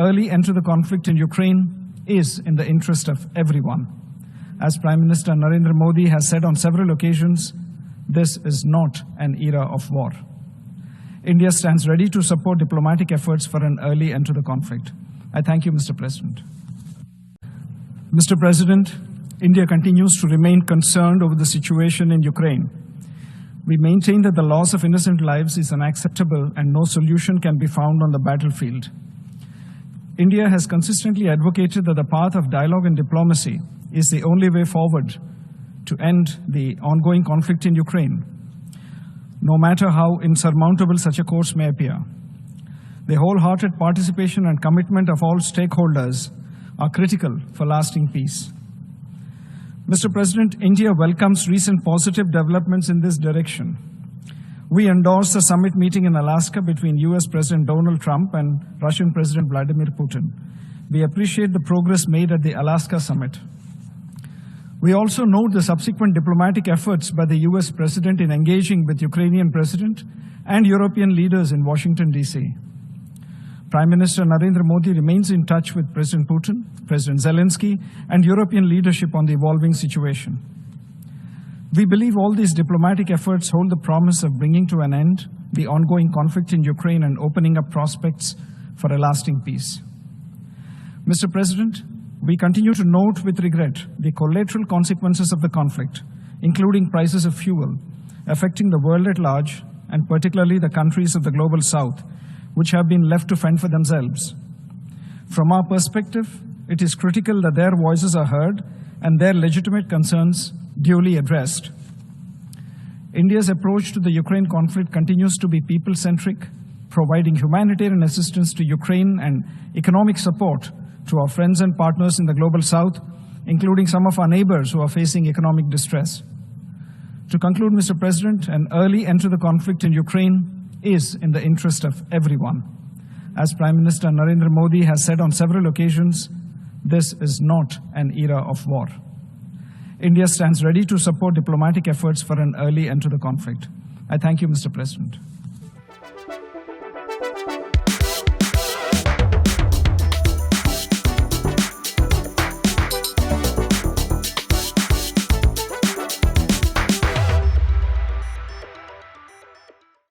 early end to the conflict in Ukraine is in the interest of everyone. As Prime Minister Narendra Modi has said on several occasions, this is not an era of war. India stands ready to support diplomatic efforts for an early end to the conflict. I thank you, Mr. President. Mr. President, India continues to remain concerned over the situation in Ukraine. We maintain that the loss of innocent lives is unacceptable and no solution can be found on the battlefield. India has consistently advocated that the path of dialogue and diplomacy is the only way forward to end the ongoing conflict in Ukraine, no matter how insurmountable such a course may appear. The wholehearted participation and commitment of all stakeholders are critical for lasting peace. Mr. President, India welcomes recent positive developments in this direction. We endorse the summit meeting in Alaska between US President Donald Trump and Russian President Vladimir Putin. We appreciate the progress made at the Alaska summit. We also note the subsequent diplomatic efforts by the US President in engaging with Ukrainian President and European leaders in Washington, D.C. Prime Minister Narendra Modi remains in touch with President Putin, President Zelensky, and European leadership on the evolving situation. We believe all these diplomatic efforts hold the promise of bringing to an end the ongoing conflict in Ukraine and opening up prospects for a lasting peace. Mr. President, we continue to note with regret the collateral consequences of the conflict, including prices of fuel, affecting the world at large, and particularly the countries of the global south, which have been left to fend for themselves. From our perspective, it is critical that their voices are heard and their legitimate concerns duly addressed. India's approach to the Ukraine conflict continues to be people-centric, providing humanitarian assistance to Ukraine and economic support to our friends and partners in the global south, including some of our neighbors who are facing economic distress. To conclude, Mr. President, an early end to the conflict in Ukraine is in the interest of everyone. As Prime Minister Narendra Modi has said on several occasions, this is not an era of war. India stands ready to support diplomatic efforts for an early end to the conflict. I thank you, Mr. President.